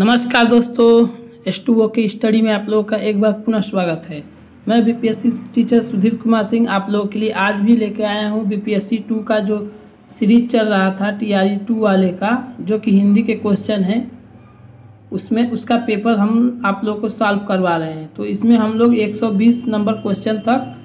नमस्कार दोस्तों, S2O की स्टडी में आप लोगों का एक बार पुनः स्वागत है। मैं बीपीएससी टीचर सुधीर कुमार सिंह आप लोगों के लिए आज भी लेके आया हूँ बीपीएससी 2 का जो सीरीज चल रहा था TRE 2 वाले का, जो कि हिंदी के क्वेश्चन हैं, उसमें उसका पेपर हम आप लोगों को सॉल्व करवा रहे हैं। तो इसमें हम लोग 120 नंबर क्वेश्चन तक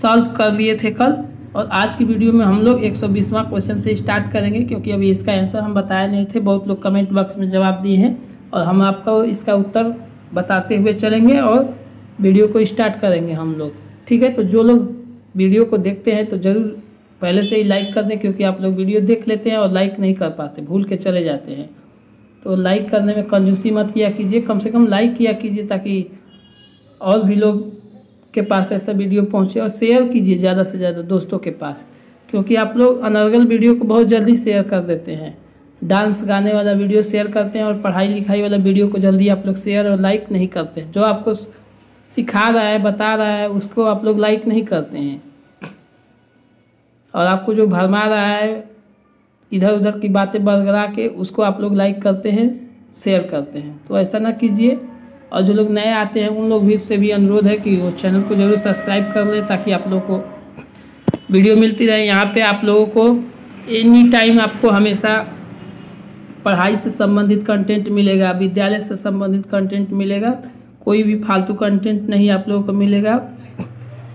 सॉल्व कर लिए थे कल, और आज की वीडियो में हम लोग 120वां क्वेश्चन से स्टार्ट करेंगे, क्योंकि अभी इसका आंसर हम बताए नहीं थे। बहुत लोग कमेंट बॉक्स में जवाब दिए हैं और हम आपको इसका उत्तर बताते हुए चलेंगे और वीडियो को स्टार्ट करेंगे हम लोग। ठीक है, तो जो लोग वीडियो को देखते हैं तो ज़रूर पहले से ही लाइक कर दें, क्योंकि आप लोग वीडियो देख लेते हैं और लाइक नहीं कर पाते, भूल के चले जाते हैं। तो लाइक करने में कंजूसी मत किया कीजिए, कम से कम लाइक किया कीजिए ताकि और भी लोग के पास ऐसा वीडियो पहुंचे, और शेयर कीजिए ज़्यादा से ज़्यादा दोस्तों के पास, क्योंकि आप लोग अनर्गल वीडियो को बहुत जल्दी शेयर कर देते हैं। डांस गाने वाला वीडियो शेयर करते हैं और पढ़ाई लिखाई वाला वीडियो को जल्दी आप लोग शेयर और लाइक नहीं करते हैं। जो आपको सिखा रहा है, बता रहा है, उसको आप लोग लाइक नहीं करते हैं, और आपको जो भरमा रहा है इधर उधर की बातें बरगरा के, उसको आप लोग लाइक करते हैं, शेयर करते हैं। तो ऐसा ना कीजिए। और जो लोग नए आते हैं उन लोग भी से भी अनुरोध है कि वो चैनल को जरूर सब्सक्राइब कर लें, ताकि आप लोगों को वीडियो मिलती रहे। यहाँ पे आप लोगों को एनी टाइम आपको हमेशा पढ़ाई से संबंधित कंटेंट मिलेगा, विद्यालय से संबंधित कंटेंट मिलेगा, कोई भी फालतू कंटेंट नहीं आप लोगों को मिलेगा।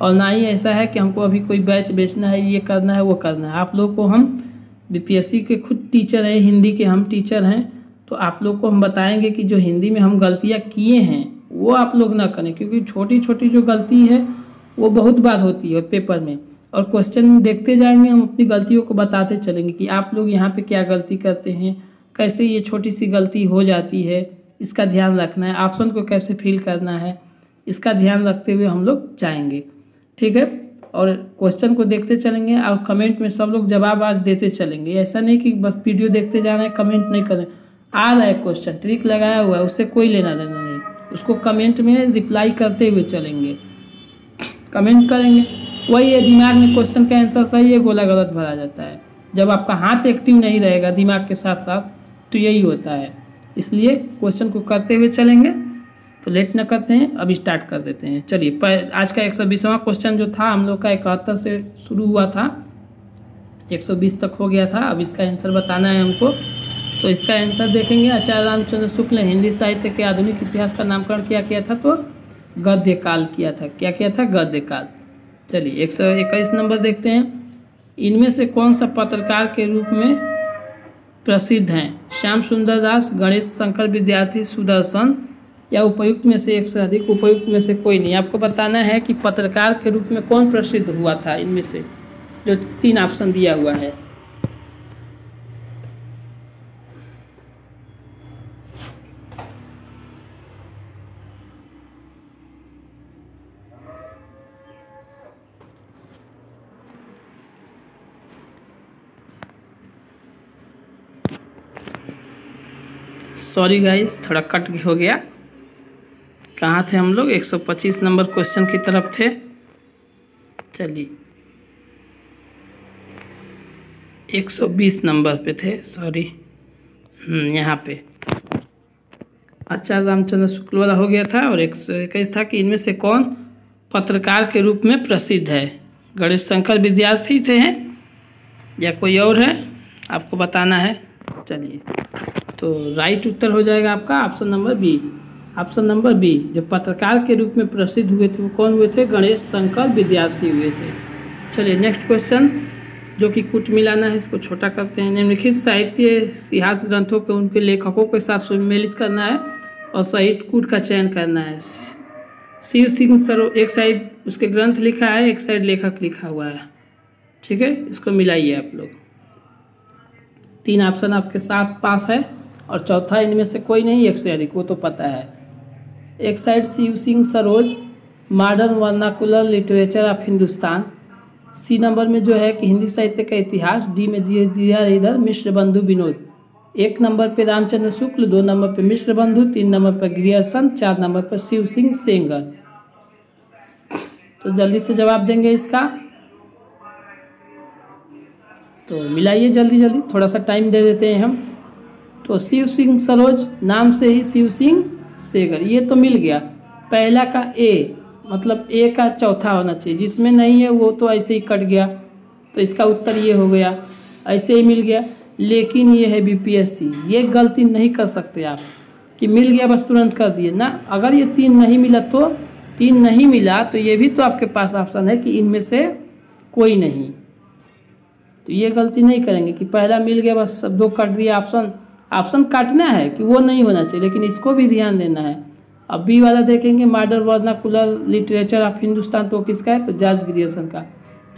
और ना ही ऐसा है कि हमको अभी कोई बैच बेचना है, ये करना है, वो करना है। आप लोग को हम बीपीएससी के खुद टीचर हैं, हिंदी के हम टीचर हैं, तो आप लोग को हम बताएंगे कि जो हिंदी में हम गलतियाँ किए हैं वो आप लोग ना करें, क्योंकि छोटी छोटी जो गलती है वो बहुत बार होती है पेपर में। और क्वेश्चन देखते जाएंगे, हम अपनी गलतियों को बताते चलेंगे कि आप लोग यहाँ पे क्या गलती करते हैं, कैसे ये छोटी सी गलती हो जाती है, इसका ध्यान रखना है, ऑप्शन को कैसे फिल करना है, इसका ध्यान रखते हुए हम लोग जाएंगे। ठीक है, और क्वेश्चन को देखते चलेंगे और कमेंट में सब लोग जवाब आज देते चलेंगे। ऐसा नहीं कि बस वीडियो देखते जा रहे हैं, कमेंट नहीं करें। आ रहा है क्वेश्चन, ट्रिक लगाया हुआ है, उससे कोई लेना देना नहीं, उसको कमेंट में रिप्लाई करते हुए चलेंगे, कमेंट करेंगे। वही है, दिमाग में क्वेश्चन का आंसर सही है, गोला गलत भरा जाता है। जब आपका हाथ एक्टिव नहीं रहेगा दिमाग के साथ साथ, तो यही होता है। इसलिए क्वेश्चन को करते हुए चलेंगे। तो लेट न करते हैं, अब स्टार्ट कर देते हैं। चलिए, आज का 120वां क्वेश्चन जो था हम लोग का 71 से शुरू हुआ था, 120 तक हो गया था। अब इसका आंसर बताना है हमको। तो इसका आंसर देखेंगे। आचार्य रामचंद्र शुक्ल ने हिंदी साहित्य के आधुनिक इतिहास का नामकरण क्या किया था? तो गद्य काल किया था। क्या किया था? गद्य काल। चलिए 121 नंबर देखते हैं। इनमें से कौन सा पत्रकार के रूप में प्रसिद्ध हैं? श्याम सुंदर दास, गणेश शंकर विद्यार्थी, सुदर्शन, या उपयुक्त में से एक से अधिक? उपयुक्त में से कोई नहीं। आपको बताना है कि पत्रकार के रूप में कौन प्रसिद्ध हुआ था इनमें से, जो 3 ऑप्शन दिया हुआ है। सॉरी गाइस, थोड़ा कट हो गया। कहाँ थे हम लोग? 125 नंबर क्वेश्चन की तरफ थे। चलिए 120 नंबर पे थे, सॉरी। यहाँ पे आचार्य रामचंद्र शुक्ल वाला हो गया था, और 121 था कि इनमें से कौन पत्रकार के रूप में प्रसिद्ध है? गणेश शंकर विद्यार्थी थे हैं या कोई और है, आपको बताना है। चलिए, तो राइट उत्तर हो जाएगा आपका option number B. Option number B, जो पत्रकार के रूप में प्रसिद्ध हुए थे वो कौन हुए थे? गणेश शंकर विद्यार्थी हुए थे। चलिए नेक्स्ट क्वेश्चन, जो कि कुट मिलाना है, इसको छोटा करते हैं। निम्नलिखित साहित्य इतिहास ग्रंथों को उनके लेखकों के साथ सम्मिलित करना है और सही कूट का चयन करना है। शिव सिंह सरो, एक साइड उसके ग्रंथ लिखा है, एक साइड लेखक लिखा हुआ है। ठीक है, इसको मिलाइए आप लोग। 3 ऑप्शन आपके साथ पास है, और चौथा इनमें से कोई नहीं, एक से अधिक, वो तो पता है। एक side Shiv Singh Saroj, modern vernacular literature of Hindustan. C number में जो है कि हिंदी साहित्य का इतिहास। डी में दिया है इधर मिश्र बंधु विनोद। 1 नंबर पे रामचंद्र शुक्ल, 2 नंबर पे मिश्र बंधु, 3 नंबर पर ग्रियर्सन, 4 नंबर पर शिव सिंह सेंगर। तो जल्दी से जवाब देंगे इसका, तो मिलाइए जल्दी जल्दी, थोड़ा सा टाइम दे देते हैं हम। तो शिव सिंह सरोज नाम से ही शिव सिंह सेगर, ये तो मिल गया। पहला का ए, मतलब ए का चौथा होना चाहिए, जिसमें नहीं है वो तो ऐसे ही कट गया, तो इसका उत्तर ये हो गया, ऐसे ही मिल गया। लेकिन ये है बीपीएससी, ये गलती नहीं कर सकते आप कि मिल गया बस तुरंत कर दिए ना। अगर ये 3 नहीं मिला तो 3 नहीं मिला तो ये भी तो आपके पास ऑप्शन है कि इनमें से कोई नहीं, तो ये गलती नहीं करेंगे कि पहला मिल गया बस सब 2 काट दिया। ऑप्शन काटना है कि वो नहीं होना चाहिए, लेकिन इसको भी ध्यान देना है। अब बी वाला देखेंगे modern vernacular literature of Hindustan, तो किसका है, तो जॉर्ज ग्रियर्सन का।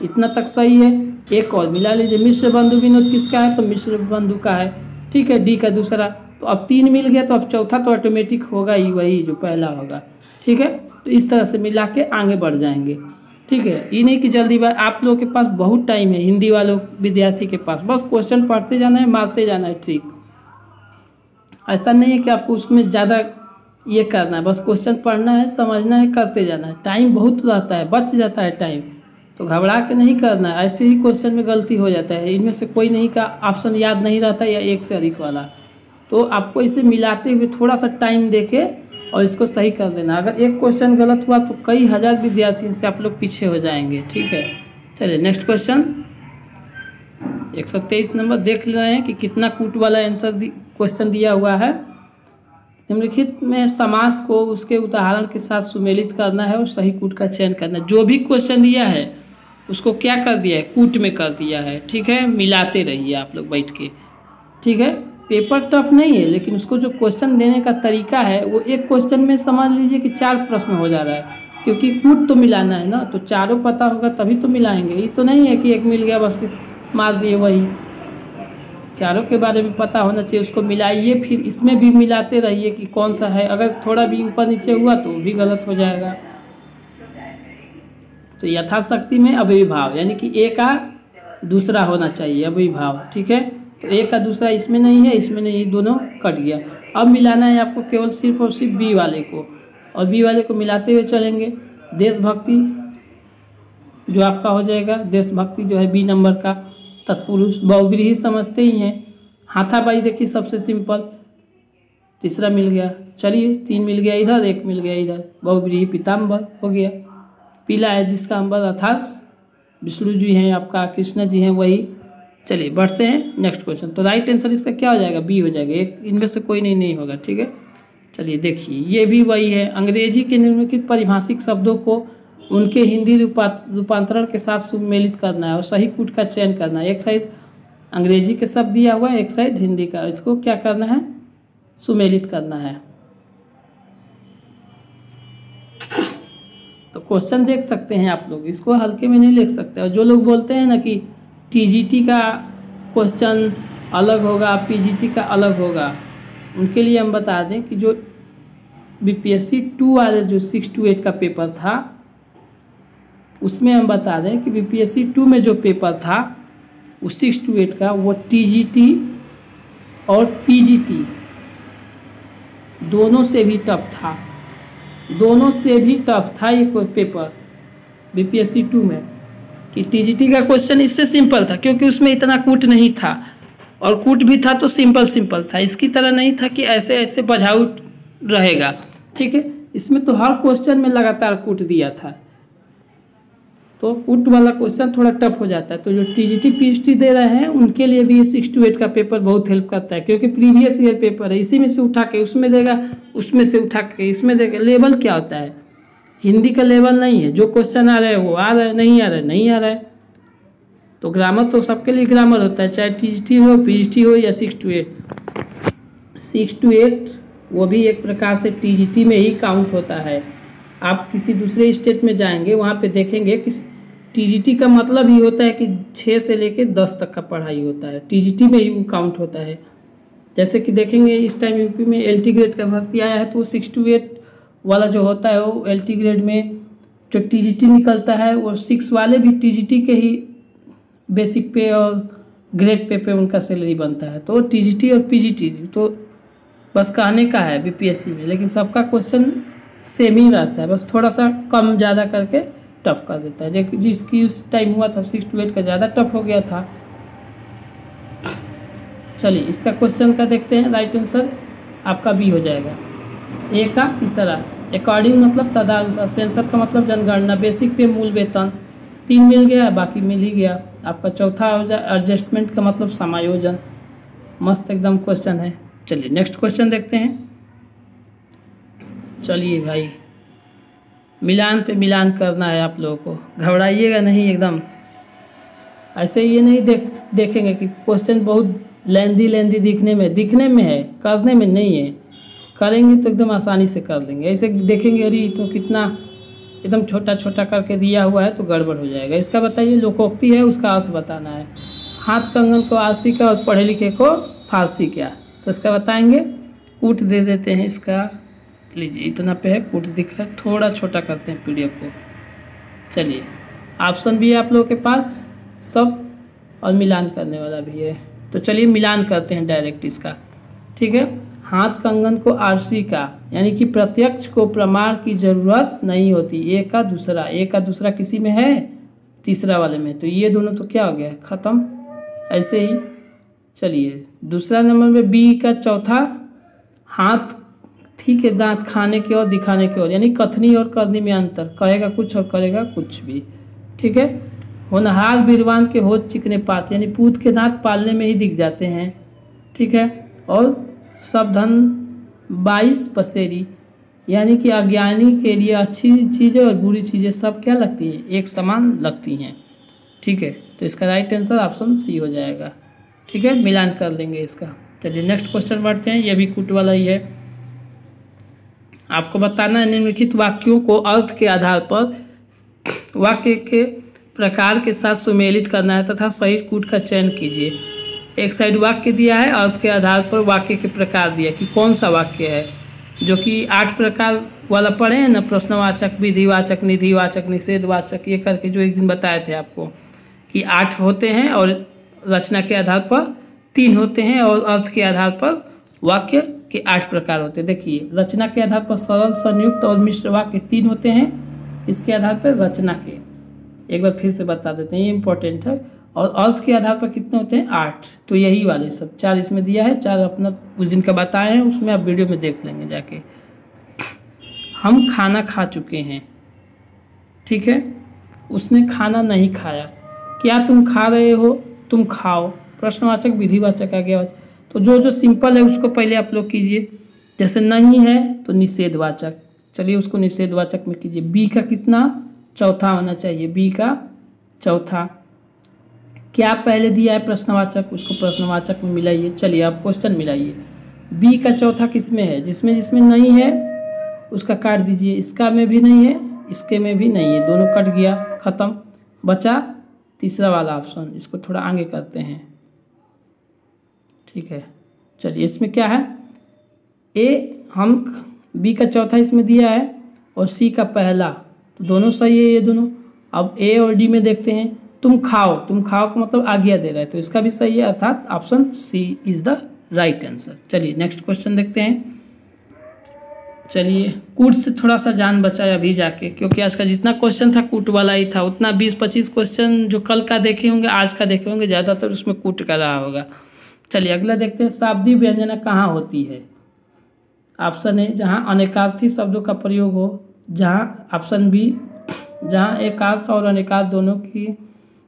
इतना तक सही है। एक और मिला लीजिए, मिश्र बंधु विनोद किसका है, तो मिश्र बंधु का है। ठीक है, डी का दूसरा। तो अब 3 मिल गया, तो अब चौथा तो ऑटोमेटिक होगा ही, वही जो पहला होगा। ठीक है, तो इस तरह से मिला के आगे बढ़ जाएंगे। ठीक है, ये नहीं कि जल्दी बात, आप लोगों के पास बहुत टाइम है, हिंदी वालों विद्यार्थी के पास बस क्वेश्चन पढ़ते जाना है, मारते जाना है। ठीक, ऐसा नहीं है कि आपको उसमें ज़्यादा ये करना है, बस क्वेश्चन पढ़ना है, समझना है, करते जाना है। टाइम बहुत रहता है, बच जाता है टाइम, तो घबरा के नहीं करना है। ऐसे ही क्वेश्चन में गलती हो जाता है, इनमें से कोई नहीं का ऑप्शन याद नहीं रहता या एक से अधिक वाला, तो आपको इसे मिलाते हुए थोड़ा सा टाइम देके और इसको सही कर देना। अगर एक क्वेश्चन गलत हुआ तो कई हज़ार विद्यार्थियों से आप लोग पीछे हो जाएंगे। ठीक है, चलिए नेक्स्ट क्वेश्चन 123 नंबर देख रहे हैं कि कितना कूट वाला आंसर क्वेश्चन दिया हुआ है। निम्नलिखित में समास को उसके उदाहरण के साथ सुमेलित करना है और सही कूट का चयन करना है। जो भी क्वेश्चन दिया है उसको क्या कर दिया है, कूट में कर दिया है। ठीक है, मिलाते रहिए आप लोग बैठ के। ठीक है, पेपर टफ नहीं है, लेकिन उसको जो क्वेश्चन देने का तरीका है वो एक क्वेश्चन में समझ लीजिए कि 4 प्रश्न हो जा रहा है, क्योंकि कूट तो मिलाना है ना, तो चारों पता होगा तभी तो मिलाएंगे। ये तो नहीं है कि एक मिल गया बस मार दिए, वही चारों के बारे में पता होना चाहिए। उसको मिलाइए, फिर इसमें भी मिलाते रहिए कि कौन सा है। अगर थोड़ा भी ऊपर नीचे हुआ तो भी गलत हो जाएगा। तो यथाशक्ति में अव्ययीभाव, यानी कि ए का दूसरा होना चाहिए अव्ययीभाव। ठीक है, तो ए का दूसरा इसमें नहीं है, इसमें नहीं, दोनों कट गया। अब मिलाना है आपको केवल सिर्फ और सिर्फ बी वाले को, और बी वाले को मिलाते हुए चलेंगे। देशभक्ति जो आपका हो जाएगा, देशभक्ति जो है बी नंबर का, तत्पुरुष बहुव्रीहि समझते ही हैं। हाथापाई देखिए सबसे सिंपल, तीसरा मिल गया। चलिए 3 मिल गया इधर, 1 मिल गया इधर, बहुव्रीहि पीताम्बर हो गया। पीला है जिसका अंबर अर्थात विष्णु जी हैं आपका, कृष्ण जी हैं वही। चलिए बढ़ते हैं नेक्स्ट क्वेश्चन। तो राइट आंसर इसका क्या हो जाएगा, बी हो जाएगा, एक इनमें से कोई नहीं होगा। ठीक है, चलिए देखिए ये भी वही है। अंग्रेजी के निम्नलिखित परिभाषिक शब्दों को उनके हिंदी रूपांतरण के साथ सुमेलित करना है और सही कूट का चयन करना है। एक साइड अंग्रेजी के शब्द दिया हुआ है, एक साइड हिंदी का, इसको क्या करना है, सुमेलित करना है। तो क्वेश्चन देख सकते हैं आप लोग, इसको हल्के में नहीं लिख सकते। और जो लोग बोलते हैं ना कि टीजीटी का क्वेश्चन अलग होगा, पीजीटी का अलग होगा, उनके लिए हम बता दें कि जो बीपीएससी 2 वाले जो 6 to 8 का पेपर था, उसमें हम बता दें कि बीपीएससी 2 में जो पेपर था वो 6 to 8 का, वो टीजीटी और पीजीटी दोनों से भी टफ था, दोनों से भी टफ था ये पेपर बीपीएससी 2 में। कि टीजीटी का क्वेश्चन इससे सिंपल था क्योंकि उसमें इतना कूट नहीं था, और कूट भी था तो सिंपल था, इसकी तरह नहीं था कि ऐसे ऐसे बझाऊ रहेगा। ठीक है, इसमें तो हर क्वेश्चन में लगातार कूट दिया था, तो कूट वाला क्वेश्चन थोड़ा टफ हो जाता है। तो जो टीजीटी पीएचडी दे रहे हैं उनके लिए भी ये 6 to 8 का पेपर बहुत हेल्प करता है, क्योंकि प्रीवियस ईयर पेपर है, इसी में से उठा के उसमें देगा, उसमें से उठा के इसमें देगा। लेवल क्या होता है, हिंदी का लेवल नहीं है, जो क्वेश्चन आ रहा है वो आ रहा है, नहीं आ रहा है नहीं आ रहा है। तो ग्रामर तो सबके लिए ग्रामर होता है, चाहे टीजीटी हो, पीएचडी हो या 6 to 8। 6 to 8 वो भी एक प्रकार से टीजीटी में ही काउंट होता है। आप किसी दूसरे स्टेट में जाएंगे, वहाँ पे देखेंगे कि टीजीटी का मतलब ही होता है कि 6 से लेके 10 तक का पढ़ाई होता है, टीजीटी में ही वो काउंट होता है। जैसे कि देखेंगे इस टाइम यूपी में एलटी ग्रेड का भर्ती आया है, तो वो 6 to 8 वाला जो होता है वो एलटी ग्रेड में जो टीजीटी निकलता है, वो 6 वाले भी टीजीटी के ही बेसिक पे और ग्रेड पे उनका सैलरी बनता है। तो टीजीटी और पीजीटी तो बस कहने का है बीपीएससी में, लेकिन सबका क्वेश्चन सेम ही रहता है, बस थोड़ा सा कम ज़्यादा करके टफ कर देता है। जिसकी उस टाइम हुआ था 6 to 8 का ज़्यादा टफ हो गया था। चलिए इसका क्वेश्चन का देखते हैं। राइट आंसर आपका बी हो जाएगा। ए का तीसरा, अकॉर्डिंग मतलब तदनुसार, सेंसर का मतलब जनगणना, बेसिक पे मूल वेतन, 3 मिल गया, बाकी मिल ही गया। आपका चौथा हो जाए एडजस्टमेंट का मतलब समायोजन। मस्त एकदम क्वेश्चन है। चलिए नेक्स्ट क्वेश्चन देखते हैं। चलिए भाई, मिलान पे मिलान करना है आप लोगों को, घबराइएगा नहीं एकदम। ऐसे ये नहीं देखेंगे कि क्वेश्चन बहुत लेंदी दिखने में है, करने में नहीं है। करेंगे तो एकदम आसानी से कर लेंगे। ऐसे देखेंगे अरे तो कितना एकदम छोटा छोटा करके दिया हुआ है तो गड़बड़ हो जाएगा। इसका बताइए, लोकोक्ति है, उसका अर्थ बताना है। हाथ कंगन को आरसी का और पढ़े लिखे को फारसी क्या, तो इसका बताएंगे। कूट दे देते हैं इसका, लीजिए इतना पे है, कूट दिख रहा है, थोड़ा छोटा करते हैं पीडीएफ को। चलिए ऑप्शन भी है आप लोगों के पास सब, और मिलान करने वाला भी है। तो चलिए मिलान करते हैं डायरेक्ट इसका, ठीक है। हाथ कंगन को आरसी का, यानी कि प्रत्यक्ष को प्रमाण की जरूरत नहीं होती। ए का दूसरा किसी में है, तीसरा वाले में, तो ये दोनों तो क्या हो गया, खत्म। ऐसे ही चलिए दूसरा नंबर में बी का चौथा, हाथ ठीक है, दांत खाने की और दिखाने की ओर, यानी कथनी और करनी में अंतर, कहेगा कुछ और करेगा कुछ भी, ठीक है। होनहार बीरवान के होठ चिकने पात, यानी पूत के दांत पालने में ही दिख जाते हैं, ठीक है। और सब धन 22 पसेरी, यानी कि अज्ञानी के लिए अच्छी चीज़ें और बुरी चीज़ें सब क्या लगती हैं, एक समान लगती हैं, ठीक है। तो इसका राइट आंसर ऑप्शन सी हो जाएगा, ठीक है। मिलान कर लेंगे इसका। चलिए नेक्स्ट क्वेश्चन बढ़ते हैं, ये भी कूट वाला ही है। आपको बताना है निम्नलिखित वाक्यों को अर्थ के आधार पर वाक्य के प्रकार के साथ सुमेलित करना है तथा सही कूट का चयन कीजिए। एक साइड वाक्य दिया है, अर्थ के आधार पर वाक्य के प्रकार दिया कि कौन सा वाक्य है, जो कि 8 प्रकार वाला पढ़े हैं ना, प्रश्नवाचक, विधिवाचक, निधिवाचक, निषेधवाचक, ये करके जो एक दिन बताए थे आपको कि 8 होते हैं और रचना के आधार पर 3 होते हैं और अर्थ के आधार पर वाक्य के 8 प्रकार होते हैं। देखिए रचना के आधार पर सरल, संयुक्त और मिश्र वाक्य 3 होते हैं। इसके आधार पर रचना के, एक बार फिर से बता देते हैं, ये इंपॉर्टेंट है। और अर्थ के आधार पर कितने होते हैं, 8। तो यही वाले सब 4 इसमें दिया है, 4 अपना उस दिन का बताए हैं, उसमें आप वीडियो में देख लेंगे जाके। हम खाना खा चुके हैं, ठीक है। उसने खाना नहीं खाया। क्या तुम खा रहे हो, तुम खाओ। प्रश्नवाचक, विधिवाचक आ गया। तो जो सिंपल है उसको पहले आप लोग कीजिए। जैसे नहीं है तो निषेधवाचक, चलिए उसको निषेधवाचक में कीजिए। बी का कितना, चौथा होना चाहिए, बी का चौथा। क्या पहले दिया है प्रश्नवाचक, उसको प्रश्नवाचक में मिलाइए। चलिए आप क्वेश्चन मिलाइए। बी का चौथा किस में है, जिसमें नहीं है उसका काट दीजिए। इसका में भी नहीं है, इसके में भी नहीं है, दोनों कट गया, खत्म। बचा तीसरा वाला ऑप्शन, इसको थोड़ा आगे करते हैं, ठीक है। चलिए इसमें क्या है, ए हम बी का चौथा इसमें दिया है और सी का पहला, तो दोनों सही है ये दोनों। अब ए और डी में देखते हैं। तुम खाओ का मतलब आज्ञा दे रहा है, तो इसका भी सही है, अर्थात option C is the right answer. चलिए नेक्स्ट क्वेश्चन देखते हैं। चलिए कूट से थोड़ा सा जान बचाए अभी जाके, क्योंकि आज का जितना क्वेश्चन था कूट वाला ही था। उतना 20-25 क्वेश्चन जो कल का देखे होंगे आज का देखे होंगे, ज़्यादातर उसमें कूट का रहा होगा। चलिए अगला देखते हैं। शाब्दिक व्यंजना कहाँ होती है। ऑप्शन ए जहाँ अनेकार्थी शब्दों का प्रयोग हो, जहाँ ऑप्शन बी जहाँ एकार्थ और अनेकार्थ दोनों की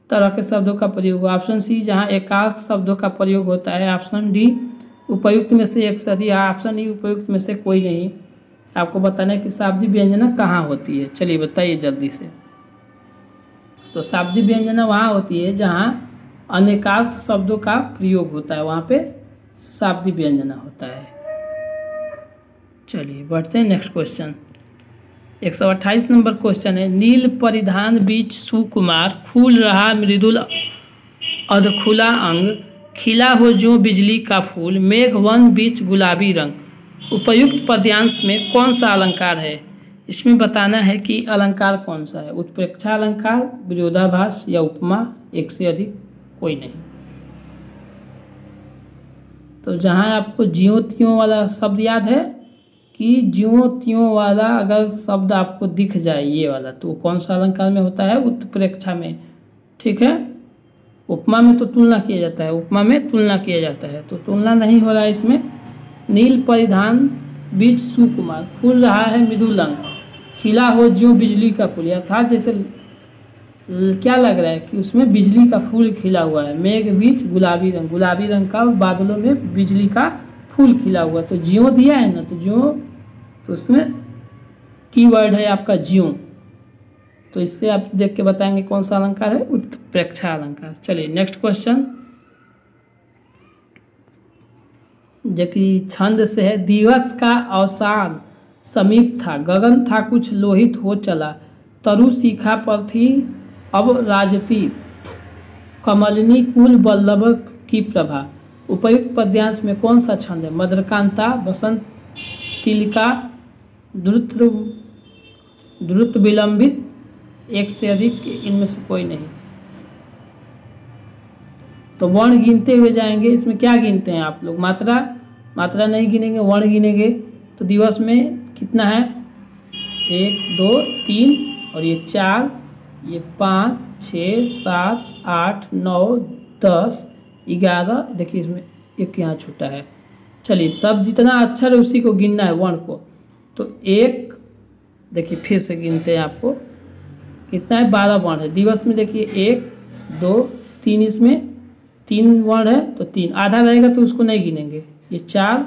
तरह के शब्दों का प्रयोग हो, ऑप्शन सी जहाँ एकार्थ शब्दों का प्रयोग होता है, ऑप्शन डी उपयुक्त में से एक सही, ऑप्शन ई उपयुक्त में से कोई नहीं। आपको बताना है कि शाब्दिक व्यंजना कहाँ होती है। चलिए बताइए जल्दी से। तो शाब्दिक व्यंजना वहाँ होती है जहाँ अनेकार्थ शब्दों का प्रयोग होता है, वहाँ पे शाब्दिक व्यंजना होता है। चलिए बढ़ते हैं नेक्स्ट क्वेश्चन। 128 नंबर क्वेश्चन है। नील परिधान बीच सुकुमार, फूल रहा मृदुल अधखुला अंग, खिला हो जो बिजली का फूल, मेघ वन बीच गुलाबी रंग। उपयुक्त पद्यांश में कौन सा अलंकार है। इसमें बताना है कि अलंकार कौन सा है, उत्प्रेक्षा अलंकार, विरोधाभास या उपमा, एक से अधिक कोई नहीं। तो जहाँ आपको ज्यों त्यों वाला शब्द याद है कि ज्यों त्यों वाला अगर शब्द आपको दिख जाए ये वाला, तो कौन सा अलंकार में होता है, उत्प्रेक्षा में, ठीक है। उपमा में तो तुलना किया जाता है, उपमा में तुलना किया जाता है, तो तुलना नहीं हो रहा है इसमें। नील परिधान बीज सुकुमार, फूल रहा है मृदुलंग, खिला हो ज्यों बिजली का फूल, अर्थात जैसे क्या लग रहा है कि उसमें बिजली का फूल खिला हुआ है। मेघ बीच गुलाबी रंग, गुलाबी रंग का बादलों में बिजली का फूल खिला हुआ, तो ज्यों दिया है ना, तो ज्यों, तो उसमें कीवर्ड है आपका ज्यों। तो इससे आप देख के बताएंगे कौन सा अलंकार है, उत्प्रेक्षा अलंकार। चलिए नेक्स्ट क्वेश्चन, जो कि छंद से है। दिवस का अवसान समीप था, गगन था कुछ लोहित हो चला, तरु शिखा पर थी अब राजती, कमलिनी कुल वल्लभ की प्रभा। उपयुक्त पद्यांश में कौन सा छंद है? मधुरकांता, बसंत तिलका, द्रुत विलंबित, एक से अधिक, इनमें से कोई नहीं। तो वर्ण गिनते हुए जाएंगे। इसमें क्या गिनते हैं आप लोग? मात्रा नहीं गिनेंगे, वर्ण गिनेंगे। तो दिवस में कितना है? 1 2 3 और ये 4, ये 5 6 7 8 9 10 11, देखिए इसमें एक यहाँ छूटा है। चलिए सब जितना अक्षर है उसी को गिनना है, वर्ण को। तो 1, देखिए फिर से गिनते हैं, आपको कितना है? 12 वर्ण है दिवस में। देखिए 1 2 3, इसमें 3 वर्ण है, तो 3 आधा रहेगा तो उसको नहीं गिनेंगे। ये 4,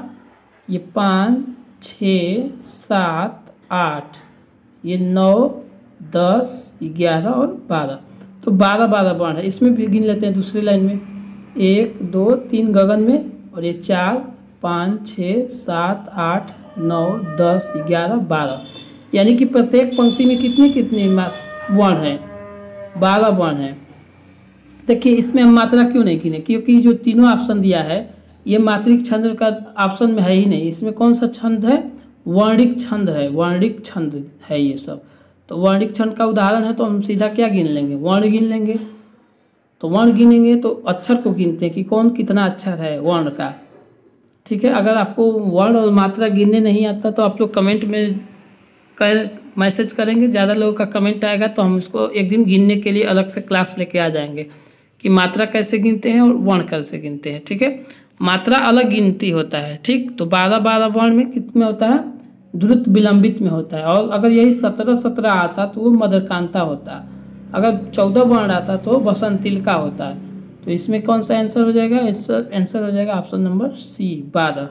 ये 5 6 7 8, ये 9 10 11 और 12, तो 12 वर्ण है। इसमें भी गिन लेते हैं दूसरी लाइन में, 1 2 3 गगन में, और ये 4 5 6 7 8 9 10 11 12, यानी कि प्रत्येक पंक्ति में कितनी वर्ण है? 12 वर्ण है। देखिए इसमें हम मात्रा क्यों नहीं गिने? क्योंकि जो तीनों ऑप्शन दिया है ये मात्रिक छंद का ऑप्शन में है ही नहीं। इसमें कौन सा छंद है? वर्णिक छंद है, वर्णिक छंद है ये सब। तो वर्णिक छंद का उदाहरण है, तो हम सीधा क्या गिन लेंगे? वर्ण गिन लेंगे। तो वर्ण गिनेंगे तो अक्षर को गिनते हैं कि कौन कितना अक्षर है वर्ण का। ठीक है, अगर आपको वर्ण और मात्रा गिनने नहीं आता तो आप लोग कमेंट में मैसेज करेंगे, ज़्यादा लोगों का कमेंट आएगा तो हम उसको एक दिन गिनने के लिए अलग से क्लास लेके आ जाएंगे कि मात्रा कैसे गिनते हैं और वर्ण कैसे गिनते हैं। ठीक है, मात्रा अलग गिनती होता है। ठीक, तो 12 वर्ण में कितने होता है? द्रुत विलंबित में होता है। और अगर यही 17 आता तो वो मधुरकांता होता, अगर 14 वर्ण आता तो बसंत तिलका होता है। तो इसमें कौन सा आंसर हो जाएगा? आंसर हो जाएगा ऑप्शन नंबर सी, 12।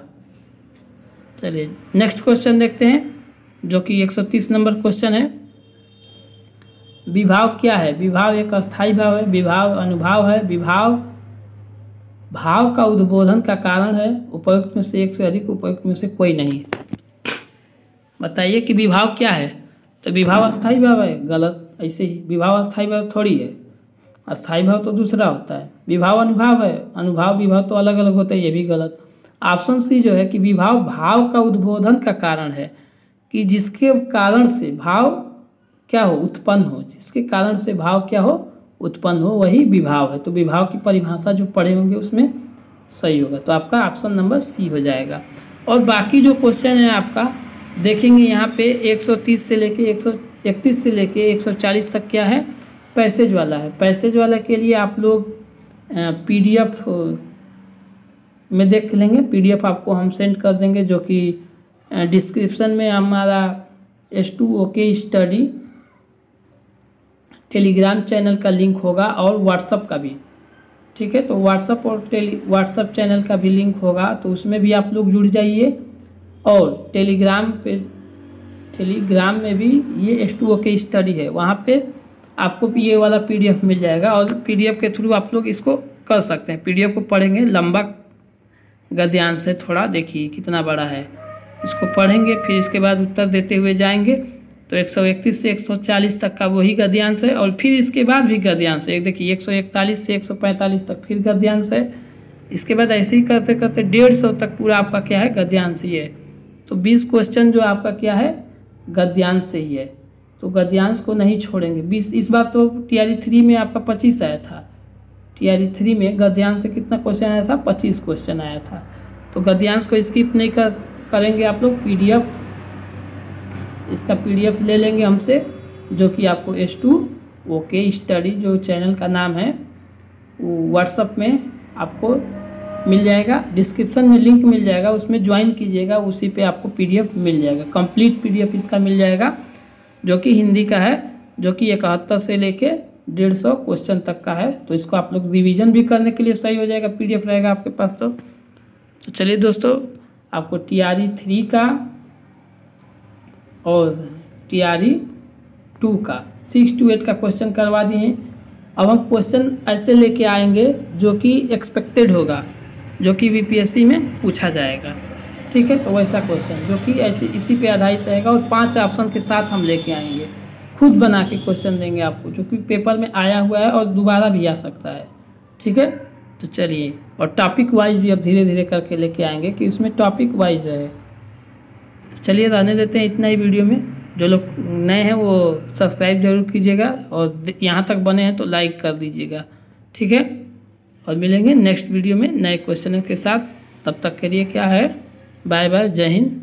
चलिए नेक्स्ट क्वेश्चन देखते हैं, जो कि 130 नंबर क्वेश्चन है। विभाव क्या है? विभाव एक अस्थायी भाव है, विभाव अनुभाव है, विभाव भाव का उद्बोधन का कारण है, उपयुक्त में से एक से अधिक, उपयुक्त में से कोई नहीं। बताइए कि विभाव क्या है? तो विभाव अस्थायी भाव है, गलत। ऐसे ही विभाव अस्थायी भाव थोड़ी है, अस्थायी भाव तो दूसरा होता है। विभाव अनुभाव है, अनुभाव विभाव तो अलग अलग होता है, ये भी गलत। ऑप्शन सी जो है कि विभाव भाव का उद्बोधन का कारण है, कि जिसके कारण से भाव क्या हो? उत्पन्न हो, जिसके कारण से भाव क्या हो? उत्पन्न हो, वही विभाव है। तो विभाव की परिभाषा जो पढ़े होंगे उसमें सही होगा, तो आपका ऑप्शन नंबर सी हो जाएगा। और बाकी जो क्वेश्चन है आपका देखेंगे यहाँ पे 130 से लेके 131 से लेके 140 तक क्या है? पैसेज वाला है। पैसेज वाला के लिए आप लोग PDF में देख लेंगे, PDF आपको हम सेंड कर देंगे, जो कि डिस्क्रिप्शन में हमारा S2OK स्टडी टेलीग्राम चैनल का लिंक होगा और व्हाट्सअप का भी। ठीक है, तो व्हाट्सअप और व्हाट्सअप चैनल का भी लिंक होगा, तो उसमें भी आप लोग जुड़ जाइए। और टेलीग्राम में भी ये S2OK स्टडी है, वहाँ पे आपको ये वाला PDF मिल जाएगा, और PDF के थ्रू आप लोग इसको कर सकते हैं। PDF को पढ़ेंगे, लंबा गद्यांश से थोड़ा, देखिए कितना बड़ा है, इसको पढ़ेंगे, फिर इसके बाद उत्तर देते हुए जाएंगे। तो 131 से 140 तक का वही गद्यांश है, और फिर इसके बाद भी गद्यांश है। देखिए 141 से 145 तक फिर गद्यांश है। इसके बाद ऐसे ही करते करते 150 तक पूरा आपका क्या है? गद्यांश ही है। तो 20 क्वेश्चन जो आपका क्या है? गद्यांश से ही है, तो गद्यांश को नहीं छोड़ेंगे। 20 इस बार तो TRE 3 में आपका 25 आया था। TRE 3 में गद्यांश से कितना क्वेश्चन आया था? 25 क्वेश्चन आया था। तो गद्यांश को स्किप नहीं करेंगे आप लोग। PDF इसका PDF ले लेंगे हमसे, जो कि आपको S2OK स्टडी जो चैनल का नाम है व्हाट्सएप में आपको मिल जाएगा, डिस्क्रिप्शन में लिंक मिल जाएगा, उसमें ज्वाइन कीजिएगा, उसी पे आपको पीडीएफ मिल जाएगा। कंप्लीट पीडीएफ इसका मिल जाएगा जो कि हिंदी का है, जो कि 71 से लेके 150 क्वेश्चन तक का है। तो इसको आप लोग रिवीजन भी करने के लिए सही हो जाएगा, पीडीएफ रहेगा आपके पास। तो चलिए दोस्तों, आपको TRE 3 का और TRE 2 का 6 to 8 का क्वेश्चन करवा दिए हैं। अब हम क्वेश्चन ऐसे लेके आएंगे जो कि एक्सपेक्टेड होगा, जो कि बीपीएससी में पूछा जाएगा, ठीक है। तो वैसा क्वेश्चन जो कि ऐसे इसी पे आधारित रहेगा और 5 ऑप्शन के साथ हम लेके आएंगे, खुद बना के क्वेश्चन देंगे आपको, जो कि पेपर में आया हुआ है और दोबारा भी आ सकता है, ठीक है। तो चलिए, और टॉपिक वाइज भी अब धीरे धीरे करके लेके आएंगे कि इसमें टॉपिक वाइज है। चलिए रहने देते हैं इतना ही वीडियो में। जो लोग नए हैं वो सब्सक्राइब जरूर कीजिएगा और यहाँ तक बने हैं तो लाइक कर दीजिएगा, ठीक है। और मिलेंगे नेक्स्ट वीडियो में नए क्वेश्चनों के साथ। तब तक के लिए क्या है, बाय बाय, जय हिंद।